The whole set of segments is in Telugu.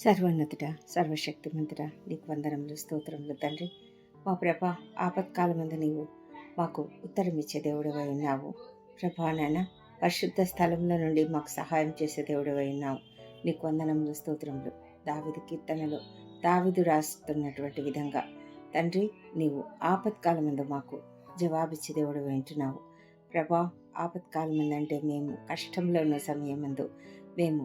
సర్వోన్నతుడ, సర్వశక్తిమంతుడ, నీకు వందనములు, స్తోత్రములు తండ్రి. మా ప్రభ, ఆపత్కాలమందు నీవు మాకు ఉత్తరమిచ్చే దేవుడవై ఉన్నావు. ప్రభా నాయన, పరిశుద్ధ స్థలంలో నుండి మాకు సహాయం చేసే దేవుడవై ఉన్నావు. నీకు వందనములు, స్తోత్రములు. దావీదు కీర్తనలో దావీదు రాస్తున్నటువంటి విధంగా తండ్రి, నీవు ఆపత్కాలమందు మాకు జవాబిచ్చే దేవుడవై ఉంటున్నావు. ప్రభా, ఆపత్కాలమందు అంటే మేము కష్టంలో ఉన్న సమయమందు, మేము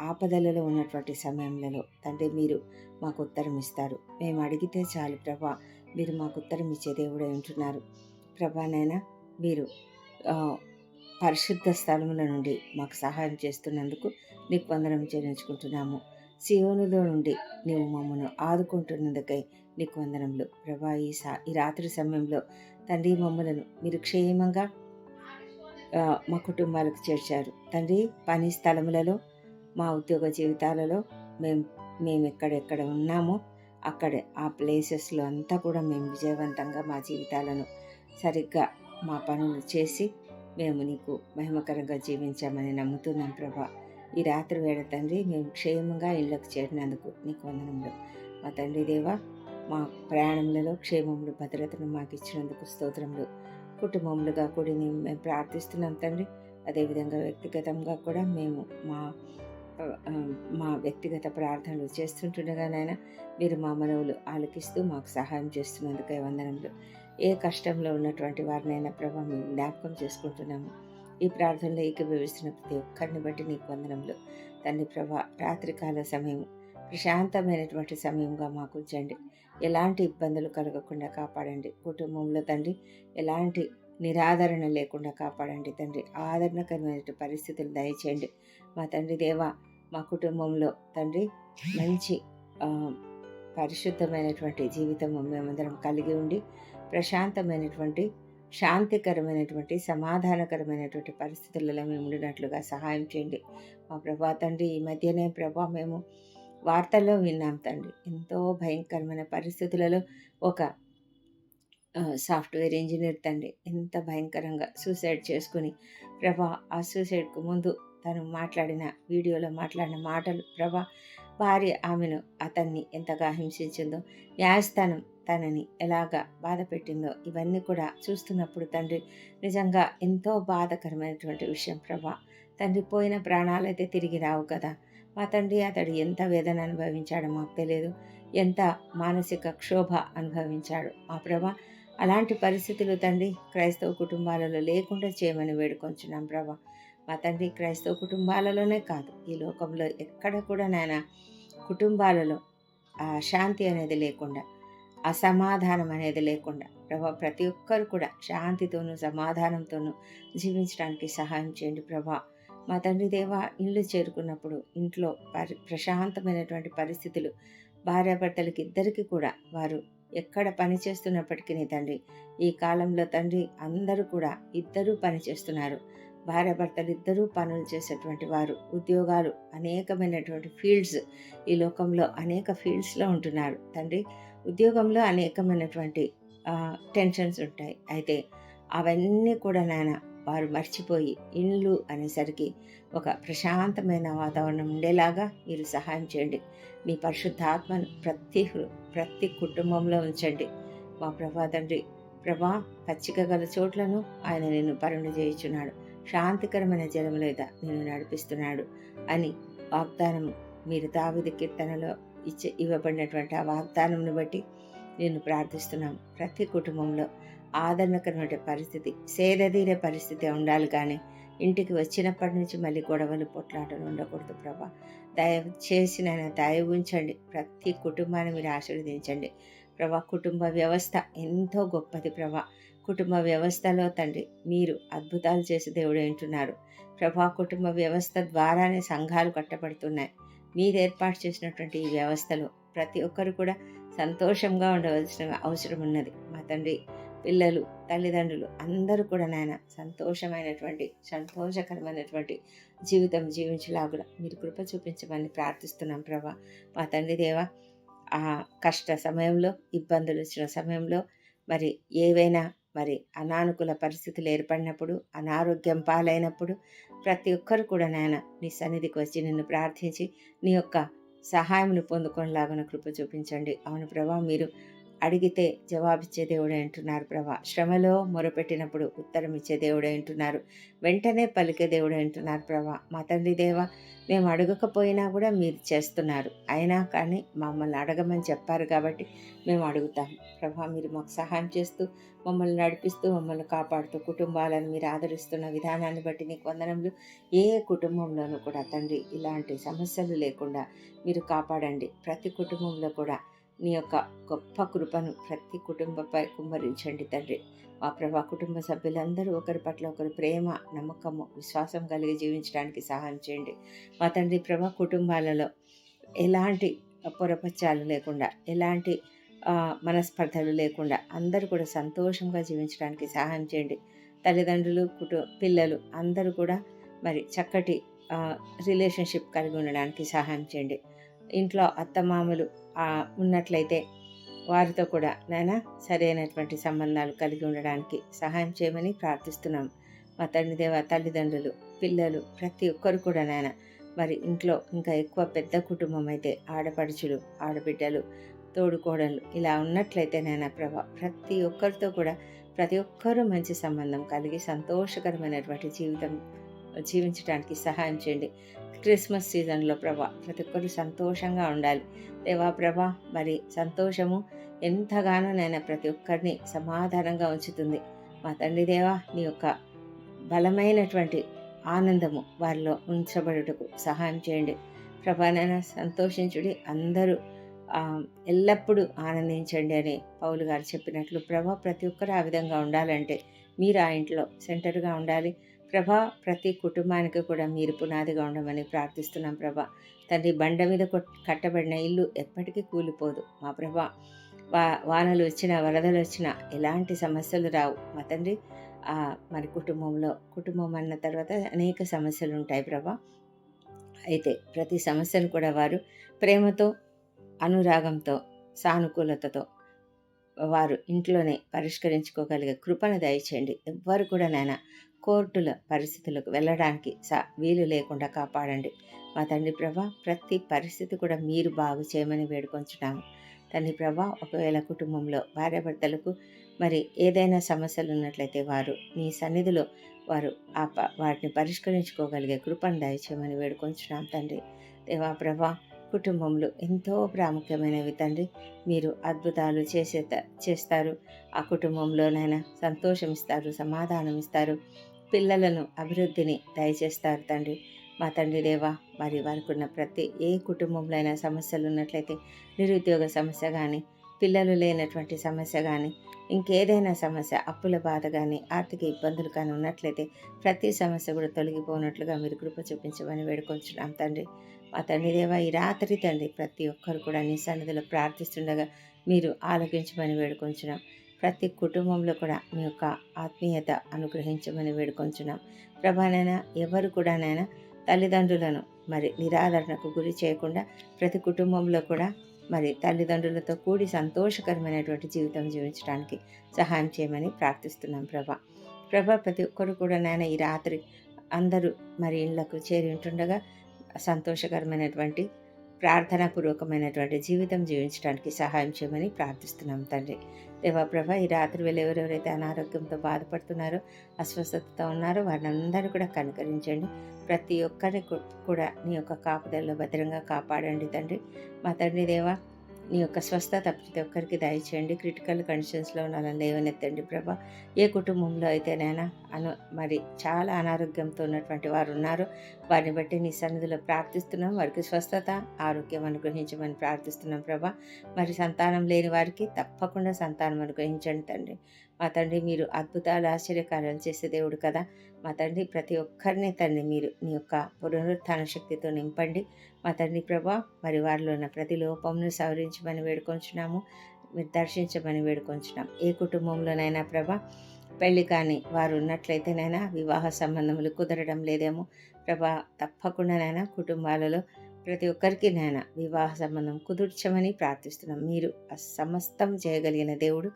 ఆపదలలో ఉన్నటువంటి సమయంలో తండ్రి మీరు మాకు ఉత్తరం ఇస్తారు. మేము అడిగితే చాలు ప్రభా, మీరు మాకు ఉత్తరం ఇచ్చే దేవుడై ఉంటున్నారు. ప్రభానైనా మీరు పరిశుద్ధ స్థలముల నుండి మాకు సహాయం చేస్తున్నందుకు నీకు వందనం చెల్లించుకుంటున్నాము. సియోనులో నుండి నీవు మమ్మను ఆదుకుంటున్నందుకై నీకు వందనములు ప్రభా. ఈ రాత్రి సమయంలో తండ్రి, మమ్మలను మీరు క్షేమంగా మా కుటుంబాలకు చేర్చారు తండ్రి. పని స్థలములలో, మా ఉద్యోగ జీవితాలలో మేము ఎక్కడెక్కడ ఉన్నామో అక్కడే ఆ ప్లేసెస్లో అంతా కూడా మేము విజయవంతంగా మా జీవితాలను సరిగ్గా మా పనులు చేసి మేము నీకు మహిమకరంగా జీవించామని నమ్ముతున్నాం ప్రభా. ఈ రాత్రి వేళ తండ్రి, మేము క్షేమంగా ఇళ్ళకు చేరినందుకు నీకు వందనములు. మా తండ్రి దేవా, మా ప్రయాణములలో క్షేమములు, భద్రతను మాకు ఇచ్చినందుకు స్తోత్రములు. కుటుంబములుగా కూడి మేము ప్రార్థిస్తున్నాం తండ్రి. అదేవిధంగా వ్యక్తిగతంగా కూడా మేము మా వ్యక్తిగత ప్రార్థనలు చేస్తుంటుండగానైనా మీరు మా మనవులు ఆలకిస్తూ మాకు సహాయం చేస్తున్నందుకే వందనములు. ఏ కష్టంలో ఉన్నటువంటి వారినైనా ప్రభా మేము జ్ఞాపకం చేసుకుంటున్నాము. ఈ ప్రార్థనలో ఏకీభవిస్తున్న ప్రతి ఒక్కరిని బట్టి నీకు వందనములు తండ్రి. ప్రభా, రాత్రికాల సమయం ప్రశాంతమైనటువంటి సమయంగా మాకు ఉంచండి. ఎలాంటి ఇబ్బందులు కలగకుండా కాపాడండి. కుటుంబంలో తండ్రి ఎలాంటి నిరాదరణ లేకుండా కాపాడండి తండ్రి. ఆదరణకరమైన పరిస్థితులు దయచేయండి మా తండ్రి దేవా. మా కుటుంబంలో తండ్రి మంచి పరిశుద్ధమైనటువంటి జీవితం మేమందరం కలిగి ఉండి ప్రశాంతమైనటువంటి, శాంతికరమైనటువంటి, సమాధానకరమైనటువంటి పరిస్థితులలో మేము ఉండినట్లుగా సహాయం చేయండి మా ప్రభా తండ్రి. ఈ మధ్యనే ప్రభా మేము వార్తల్లో విన్నాం తండ్రి, ఎంతో భయంకరమైన పరిస్థితులలో ఒక సాఫ్ట్వేర్ ఇంజనీర్ తండ్రి ఎంత భయంకరంగా సూసైడ్ చేసుకుని ప్రభా, ఆ సూసైడ్కు ముందు తను మాట్లాడిన వీడియోలో మాట్లాడిన మాటలు ప్రభా, భార్య ఆమెను అతన్ని ఎంతగా హింసించిందో, న్యాయస్థానం తనని ఎలాగా బాధ పెట్టిందో, ఇవన్నీ కూడా చూస్తున్నప్పుడు తండ్రి నిజంగా ఎంతో బాధకరమైనటువంటి విషయం ప్రభా. తండ్రి, పోయిన ప్రాణాలైతే తిరిగి రావు కదా మా తండ్రి. అతడు ఎంత వేదన అనుభవించాడో మాకు తెలియదు, ఎంత మానసిక క్షోభ అనుభవించాడు మా ప్రభా. అలాంటి పరిస్థితులు తండ్రి క్రైస్తవ కుటుంబాలలో లేకుండా చేయమని వేడుకొంచున్నాం ప్రభా. మా తండ్రి, క్రైస్తవ కుటుంబాలలోనే కాదు, ఈ లోకంలో ఎక్కడ కూడా నాయన కుటుంబాలలో ఆ శాంతి అనేది లేకుండా, అసమాధానం అనేది లేకుండా ప్రభా, ప్రతి ఒక్కరు కూడా శాంతితోనూ సమాధానంతోనూ జీవించడానికి సహాయం చేయండి ప్రభా. మా తండ్రి దేవా, ఇల్లు చేరుకున్నప్పుడు ఇంట్లో ప్రశాంతమైనటువంటి పరిస్థితులు భార్యాభర్తలకి ఇద్దరికి కూడా, వారు ఎక్కడ పని చేస్తున్నప్పటికీ తండ్రి, ఈ కాలంలో తండ్రి అందరూ కూడా ఇద్దరూ పని చేస్తున్నారు. భార్యాభర్తలు ఇద్దరూ పనులు చేసేటువంటి వారు, ఉద్యోగాలు, అనేకమైనటువంటి ఫీల్డ్స్, ఈ లోకంలో అనేక ఫీల్డ్స్లో ఉంటున్నారు తండ్రి. ఉద్యోగంలో అనేకమైనటువంటి టెన్షన్స్ ఉంటాయి. అయితే అవన్నీ కూడా నాయన వారు మర్చిపోయి ఇల్లు అనేసరికి ఒక ప్రశాంతమైన వాతావరణం ఉండేలాగా మీరు సహాయం చేయండి. మీ పరిశుద్ధాత్మను ప్రతి కుటుంబంలో ఉంచండి మా ప్రభా తండ్రి. ప్రభా, పచ్చిక గల చోట్లను ఆయన నిన్ను పరుండు చేయుచున్నాడు, శాంతికరమైన జలం లేదా నిన్ను నడిపిస్తున్నాడు అని వాగ్దానం మీరు దావీదు కీర్తనలో ఇవ్వబడినటువంటి ఆ వాగ్దానంను బట్టి నేను ప్రార్థిస్తున్నాం. ప్రతి కుటుంబంలో ఆదరణకరమైన పరిస్థితి, సేదతీరే పరిస్థితి ఉండాలి, కానీ ఇంటికి వచ్చినప్పటి నుంచి మళ్ళీ గొడవలు, పొట్లాటలు ఉండకూడదు ప్రభా. దయచేసి నాయన దయ ఉంచండి. ప్రతి కుటుంబాన్ని మీరు ఆశీర్వదించండి ప్రభా. కుటుంబ వ్యవస్థ ఎంతో గొప్పది ప్రభా. కుటుంబ వ్యవస్థలో తండ్రి మీరు అద్భుతాలు చేసి దేవుడు వింటున్నారు ప్రభా. కుటుంబ వ్యవస్థ ద్వారానే సంఘాలు కట్టబడుతున్నాయి. మీరు ఏర్పాటు చేసినటువంటి ఈ వ్యవస్థలో ప్రతి ఒక్కరు కూడా సంతోషంగా ఉండవలసిన అవసరం ఉన్నది మా తండ్రి. పిల్లలు, తల్లిదండ్రులు అందరూ కూడా నాయన సంతోషకరమైనటువంటి జీవితం జీవించలాగా మీరు కృప చూపించమని ప్రార్థిస్తున్నాం ప్రభా. మా తండ్రి దేవా, ఆ కష్ట సమయంలో, ఇబ్బందులు వచ్చిన సమయంలో, ఏవైనా అనానుకూల పరిస్థితులు ఏర్పడినప్పుడు, అనారోగ్యం పాలైనప్పుడు ప్రతి ఒక్కరు కూడా నాయన నీ సన్నిధికి వచ్చి నిన్ను ప్రార్థించి నీ యొక్క సహాయమును పొందుకొనిలాగున కృప చూపించండి. అవును ప్రభా, మీరు అడిగితే జవాబిచ్చే దేవుడే అంటున్నారు ప్రభా. శ్రమలో మొరపెట్టినప్పుడు ఉత్తరం ఇచ్చే దేవుడే అంటున్నారు. వెంటనే పలికే దేవుడే అంటున్నారు ప్రభా. మా తండ్రి దేవ, మేము అడగకపోయినా కూడా మీరు చేస్తున్నారు. అయినా కానీ మమ్మల్ని అడగమని చెప్పారు కాబట్టి మేము అడుగుతాం ప్రభా. మీరు మాకు సహాయం చేస్తూ, మమ్మల్ని నడిపిస్తూ, మమ్మల్ని కాపాడుతూ, కుటుంబాలను మీరు ఆదరిస్తున్న విధానాన్ని బట్టి నీకు వందనములు. ఏ కుటుంబంలోనూ కూడా తండ్రి ఇలాంటి సమస్యలు లేకుండా మీరు కాపాడండి. ప్రతి కుటుంబంలో కూడా నీ యొక్క గొప్ప కృపను ప్రతి కుటుంబంపై కుమ్మరించండి తండ్రి. మా ప్రభా, కుటుంబ సభ్యులందరూ ఒకరి పట్ల ఒకరు ప్రేమ, నమ్మకము, విశ్వాసం కలిగి జీవించడానికి సహాయం చేయండి. మా తండ్రి ప్రభా, కుటుంబాలలో ఎలాంటి పొరపచ్చాలు లేకుండా, ఎలాంటి మనస్పర్ధలు లేకుండా అందరూ కూడా సంతోషంగా జీవించడానికి సహాయం చేయండి. తల్లిదండ్రులు, పిల్లలు అందరూ కూడా మరి చక్కటి రిలేషన్షిప్ కలిగి ఉండడానికి సహాయం చేయండి. ఇంట్లో అత్తమామలు ఉన్నట్లయితే వారితో కూడా నాయన సరైనటువంటి సంబంధాలు కలిగి ఉండడానికి సహాయం చేయమని ప్రార్థిస్తున్నాం. మా తండ్రి దేవ, తల్లిదండ్రులు, పిల్లలు ప్రతి ఒక్కరు కూడా నాయన మరి ఇంట్లో ఇంకా ఎక్కువ పెద్ద కుటుంబం అయితే ఆడపడుచులు, ఆడబిడ్డలు, తోడుకోడళ్ళు ఇలా ఉన్నట్లయితే నాయన ప్రభా, ప్రతి ఒక్కరితో కూడా ప్రతి ఒక్కరూ మంచి సంబంధం కలిగి సంతోషకరమైనటువంటి జీవితం జీవించడానికి సహాయం చేయండి. క్రిస్మస్ సీజన్లో ప్రభా ప్రతి ఒక్కరు సంతోషంగా ఉండాలి దేవా ప్రభా. మరి సంతోషము ఎంతగానో నేను ప్రతి ఒక్కరిని సమాధానంగా ఉంచుతుంది. మా తండ్రి దేవా, నీ యొక్క బలమైనటువంటి ఆనందము వారిలో ఉంచబడుటకు సహాయం చేయండి ప్రభా. నైనా సంతోషించుడి, అందరూ ఎల్లప్పుడూ ఆనందించండి అని పౌలు గారు చెప్పినట్లు ప్రభా, ప్రతి ఒక్కరు ఆ విధంగా ఉండాలంటే మీరు ఆ ఇంట్లో సెంటర్గా ఉండాలి ప్రభా. ప్రతి కుటుంబానికి కూడా మీరు పునాదిగా ఉండమని ప్రార్థిస్తున్నాం ప్రభా. తండ్రి, బండ మీద కట్టబడిన ఇల్లు ఎప్పటికీ కూలిపోదు మా ప్రభా. వానలు వచ్చినా, వరదలు వచ్చినా ఎలాంటి సమస్యలు రావు మా తండ్రి. మరి కుటుంబం అన్న తర్వాత అనేక సమస్యలు ఉంటాయి ప్రభా. అయితే ప్రతి సమస్యను కూడా వారు ప్రేమతో, అనురాగంతో, సానుకూలతతో వారు ఇంట్లోనే పరిష్కరించుకోగలిగే కృపను దయచేయండి. ఎవ్వరు కూడా నాయన కోర్టుల పరిస్థితులకు వెళ్ళడానికి వీలు లేకుండా కాపాడండి మా తండ్రి ప్రభా. ప్రతి పరిస్థితి కూడా మీరు బాగు చేయమని వేడుకొంచున్నాము తండ్రి ప్రభా. ఒకవేళ కుటుంబంలో భార్యాభర్తలకు మరి ఏదైనా సమస్యలు ఉన్నట్లయితే వారు మీ సన్నిధిలో వాటిని పరిష్కరించుకోగలిగే కృపను దయచేయమని వేడుకొంచున్నాం తండ్రి దేవా ప్రభా. కుటుంబంలో ఎంతో ప్రాముఖ్యమైనవి తండ్రి. మీరు అద్భుతాలు చేస్తారు. ఆ కుటుంబంలోనైనా సంతోషం ఇస్తారు, సమాధానం ఇస్తారు, పిల్లలను అభివృద్ధిని దయచేస్తారు తండ్రి. మా తండ్రి దేవా, మరి వారికి ఉన్న ఏ కుటుంబంలో అయినా సమస్యలు ఉన్నట్లయితే, నిరుద్యోగ సమస్య కానీ, పిల్లలు లేనటువంటి సమస్య కానీ, ఇంకేదైనా సమస్య, అప్పుల బాధ కానీ, ఆర్థిక ఇబ్బందులు కానీ ఉన్నట్లయితే ప్రతి సమస్య కూడా తొలగిపోనట్లుగా మీరు కృప చూపించమని వేడుకొంచున్నాం తండ్రి. మా తండ్రి దేవ, ఈ రాత్రి తండ్రి ప్రతి ఒక్కరు కూడా నీ సన్నిధిలో ప్రార్థిస్తుండగా మీరు ఆలోకించమని వేడుకొంచున్నాం. ప్రతి కుటుంబంలో కూడా మీ యొక్క ఆత్మీయత అనుగ్రహించమని వేడుకొంచున్నాం ప్రభానైనా. ఎవరు కూడా నైనా తల్లిదండ్రులను మరి నిరాదరణకు గురి చేయకుండా ప్రతి కుటుంబంలో కూడా మరి తల్లిదండ్రులతో కూడి సంతోషకరమైనటువంటి జీవితం జీవించడానికి సహాయం చేయమని ప్రార్థిస్తున్నాం ప్రభా. ప్రతి ఒక్కరు కూడా నాయన ఈ రాత్రి అందరూ మరి ఇళ్లకు చేరి ఉంటుండగా సంతోషకరమైనటువంటి ప్రార్థనాపూర్వకమైనటువంటి జీవితం జీవించడానికి సహాయం చేయమని ప్రార్థిస్తున్నాం తండ్రి దేవా ప్రభ. ఈ రాత్రి వేళ ఎవరెవరైతే అనారోగ్యంతో బాధపడుతున్నారో, అస్వస్థతతో ఉన్నారో వారిని అందరూ కూడా కనుకరించండి. ప్రతి ఒక్కరిని కూడా నీ యొక్క కాపుదల్లో భద్రంగా కాపాడండి తండ్రి. మా తండ్రి దేవా, నీ యొక్క స్వస్థత ప్రతి ఒక్కరికి దయచేయండి. క్రిటికల్ కండిషన్స్లో ఉన్న వాళ్ళని లేవనెత్తండి ప్రభా. ఏ కుటుంబంలో అయితేనైనా మరి చాలా అనారోగ్యంతో ఉన్నటువంటి వారు ఉన్నారో వారిని బట్టి నీ సన్నిధిలో ప్రార్థిస్తున్నాం. వారికి స్వస్థత, ఆరోగ్యం అనుగ్రహించమని ప్రార్థిస్తున్నాం ప్రభా. మరి సంతానం లేని వారికి తప్పకుండా సంతానం అనుగ్రహించండి తండ్రి. మా తండ్రి, మీరు అద్భుతాలు, ఆశ్చర్యకార్యాలు చేసే దేవుడు కదా మా తండ్రి. ప్రతి ఒక్కరిని తండ్రి మీరు నీ యొక్క పునరుత్థాన శక్తితో నింపండి మా తండ్రి ప్రభా. మరి వారిలో ఉన్న ప్రతి లోపంను సవరించమని వేడుకొంచున్నాము. మీరు దర్శించమని వేడుకొంచున్నాం. ఏ కుటుంబంలోనైనా ప్రభా పెళ్లి కానీ వారు ఉన్నట్లయితేనైనా వివాహ సంబంధములు కుదరడం లేదేమో ప్రభా, తప్పకుండానైనా కుటుంబాలలో ప్రతి ఒక్కరికి నాయన వివాహ సంబంధం కుదుర్చమని ప్రార్థిస్తున్నాం. మీరు సమస్తం చేయగలిగిన దేవుడు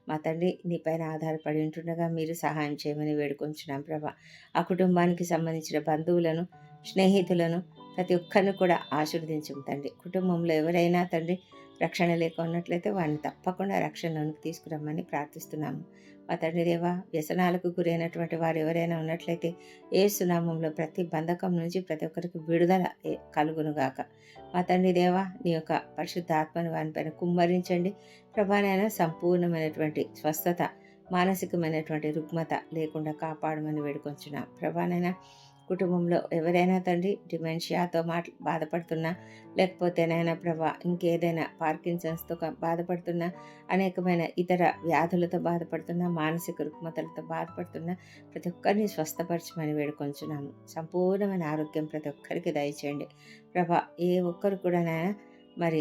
మా తండ్రి. నీపైన ఆధారపడి ఉంటుండగా మీరు సహాయం చేయమని వేడుకొంచున్నాం ప్రభా. ఆ కుటుంబానికి సంబంధించిన బంధువులను, స్నేహితులను ప్రతి ఒక్కరిని కూడా ఆశీర్వదించము తండ్రి. కుటుంబంలో ఎవరైనా తండ్రి రక్షణ లేక ఉన్నట్లయితే వారిని తప్పకుండా రక్షణలోనికి తీసుకురమ్మని ప్రార్థిస్తున్నాము. మా తండ్రి దేవ, వ్యసనాలకు గురైనటువంటి వారు ఎవరైనా ఉన్నట్లయితే యేసు నామములో ప్రతి బంధకం నుంచి ప్రతి ఒక్కరికి విడుదల కలుగునుగాక. మా తండ్రి దేవ, నీ యొక్క పరిశుద్ధాత్మను వారిపైన కుమ్మరించండి. ప్రభానైనా సంపూర్ణమైనటువంటి స్వస్థత, మానసికమైనటువంటి రుగ్మత లేకుండా కాపాడమని వేడుకొంచున్నాం. ప్రభానైనా కుటుంబంలో ఎవరైనా తండ్రి డిమెన్షియాతో బాధపడుతున్నా, లేకపోతేనైనా ప్రభా ఇంకేదైనా పార్కిన్సన్స్తో బాధపడుతున్నా, అనేకమైన ఇతర వ్యాధులతో బాధపడుతున్నా, మానసిక రుగ్మతలతో బాధపడుతున్నా ప్రతి ఒక్కరిని స్వస్థపరచమని వేడుకొంచున్నాము. సంపూర్ణమైన ఆరోగ్యం ప్రతి ఒక్కరికి దయచేయండి ప్రభా. ఏ ఒక్కరు కూడా నాయన మరి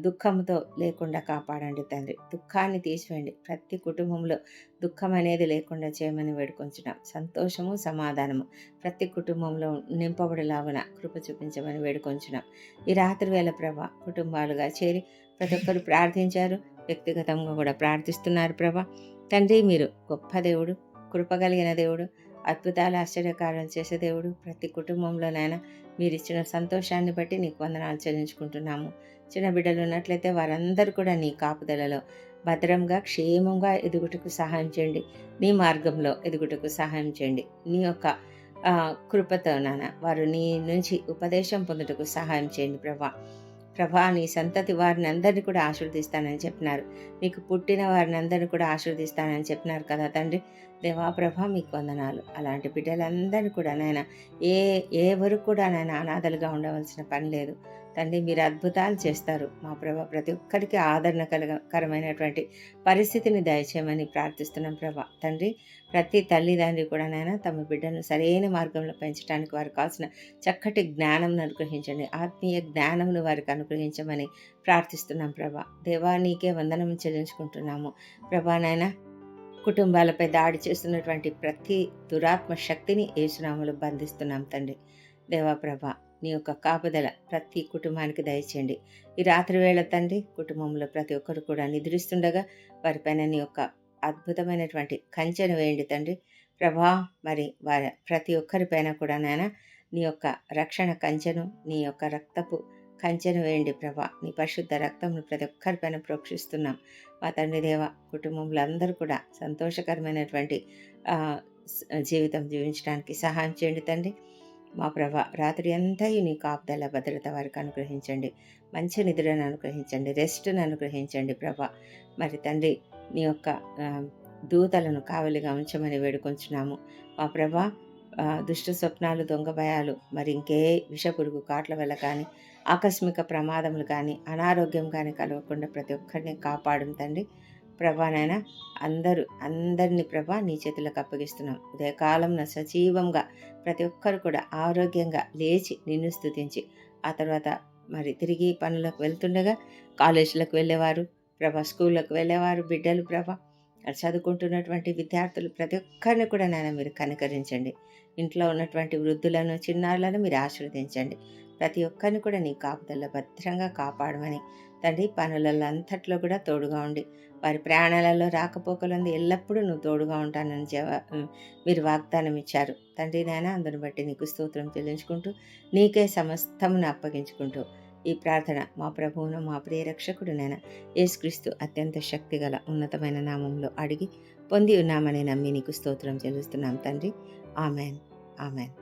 దుఃఖంతో లేకుండా కాపాడండి తండ్రి. దుఃఖాన్ని తీసివేయండి. ప్రతి కుటుంబంలో దుఃఖం అనేది లేకుండా చేయమని వేడుకొంచున్నాం. సంతోషము, సమాధానము ప్రతి కుటుంబంలో నింపబడేలాగున కృప చూపించమని వేడుకొంచున్నాం. ఈ రాత్రి వేళ ప్రభా కుటుంబాలుగా చేరి ప్రతి ఒక్కరు ప్రార్థించారు, వ్యక్తిగతంగా కూడా ప్రార్థిస్తున్నారు ప్రభా. తండ్రి, మీరు గొప్ప దేవుడు, కృపగలిగిన దేవుడు, అద్భుతాలు ఆశ్చర్యకార్యాలు చేసే దేవుడు. ప్రతి కుటుంబంలోనైనా మీరు ఇచ్చిన సంతోషాన్ని బట్టి నీకు వందనాలు చెల్లించుకుంటున్నాము. చిన్న బిడ్డలు ఉన్నట్లయితే వారందరూ కూడా నీ కాపుదలలో భద్రంగా క్షేమంగా ఎదుగుటకు సహాయం చేయండి. నీ మార్గంలో ఎదుగుటకు సహాయం చేయండి. నీ యొక్క కృపతో నాన్న వారు నీ నుంచి ఉపదేశం పొందుటకు సహాయం చేయండి ప్రభా. నీ సంతతి వారిని అందరినీ కూడా ఆశీర్వదిస్తానని చెప్పినారు. నీకు పుట్టిన వారిని అందరినీ కూడా ఆశీర్వదిస్తానని చెప్పినారు కదా తండ్రి. దేవా ప్రభా, మీకు వందనాలు. అలాంటి బిడ్డలందరినీ కూడా నాయన ఎవరు కూడా నాయన అనాథలుగా ఉండవలసిన పని లేదు తండ్రి. మీరు అద్భుతాలు చేస్తారు మా ప్రభా. ప్రతి ఒక్కరికి ఆదరణకరమైనటువంటి పరిస్థితిని దయచేయమని ప్రార్థిస్తున్నాం ప్రభా. తండ్రి, ప్రతి తల్లిదండ్రి కూడా నాయన తమ బిడ్డను సరైన మార్గంలో పెంచడానికి వారికి కావాల్సిన చక్కటి జ్ఞానం అనుగ్రహించండి. ఆత్మీయ జ్ఞానంను వారికి అనుగ్రహించమని ప్రార్థిస్తున్నాం ప్రభా. దేవా, నీకే వందనం చెల్లించుకుంటున్నాము ప్రభా. నాయన కుటుంబాలపై దాడి చేస్తున్నటువంటి ప్రతి దురాత్మ శక్తిని యేసునామములో బంధిస్తున్నాం తండ్రి. దేవా ప్రభా, నీ యొక్క కాపుదల ప్రతి కుటుంబానికి దయచేయండి. ఈ రాత్రి వేళ తండ్రి కుటుంబంలో ప్రతి ఒక్కరు కూడా నిద్రిస్తుండగా వారిపైన నీ యొక్క అద్భుతమైనటువంటి కంచెను వేయండి తండ్రి ప్రభా. మరి వారి ప్రతి ఒక్కరిపైన కూడా నాయన నీ యొక్క రక్షణ కంచెను, నీ యొక్క రక్తపు కంచెను వేయండి ప్రభా. నీ పరిశుద్ధ రక్తంను ప్రతి ఒక్కరిపైన ప్రోక్షిస్తున్నాం మా తండ్రి దేవ. కుటుంబంలో అందరూ కూడా సంతోషకరమైనటువంటి జీవితం జీవించడానికి సహాయం చేయండి తండ్రి మా ప్రభా. రాత్రి అంతా నీ కాపుదల భద్రత వారికి అనుగ్రహించండి. మంచి నిద్రను అనుగ్రహించండి, రెస్ట్ను అనుగ్రహించండి ప్రభా. మరి తండ్రి, నీ యొక్క దూతలను కావలిగా ఉంచమని వేడుకొంచున్నాము మా ప్రభా. దుష్ట స్వప్నాలు, దొంగ భయాలు, మరి ఇంకే విషపురుగు కాట్ల వల్ల కానీ, ఆకస్మిక ప్రమాదములు కానీ, అనారోగ్యం కానీ కలగకుండా ప్రతి ఒక్కరిని కాపాడు తండ్రి ప్రభానైనా. అందరినీ ప్రభా నీ చేతులకు అప్పగిస్తున్నాం. ఉదయకాలంలో సజీవంగా ప్రతి ఒక్కరు కూడా ఆరోగ్యంగా లేచి నిన్ను స్తుతించి ఆ తర్వాత మరి తిరిగి పనులకు వెళ్తుండగా, కాలేజీలకు వెళ్ళేవారు ప్రభా, స్కూళ్ళకు వెళ్ళేవారు బిడ్డలు ప్రభా, చదువుకుంటున్నటువంటి విద్యార్థులు ప్రతి ఒక్కరిని కూడా నాయన మీరు కనికరించండి. ఇంట్లో ఉన్నటువంటి వృద్ధులను, చిన్నారులను మీరు ఆశీర్వదించండి. ప్రతి ఒక్కరిని కూడా నీ కాపుదల్లో భద్రంగా కాపాడమని తండ్రి. పనులలో అంతట్లో కూడా తోడుగా ఉండి వారి ప్రాణాలలో రాకపోకలందు ఎల్లప్పుడూ నువ్వు తోడుగా ఉంటానని మీరు వాగ్దానం ఇచ్చారు తండ్రి నాయన. అందుని బట్టి నీకు స్తోత్రం చెల్లించుకుంటూ నీకే సమస్తమును అప్పగించుకుంటూ ఈ ప్రార్థన మా ప్రభువును, మా ప్రియ రక్షకుడు నాయన యేసుక్రీస్తు అత్యంత శక్తిగల ఉన్నతమైన నామంలో అడిగి పొంది ఉన్నామని నమ్మి నీకు స్తోత్రం చెల్లిస్తున్నాం తండ్రి. Amen, amen.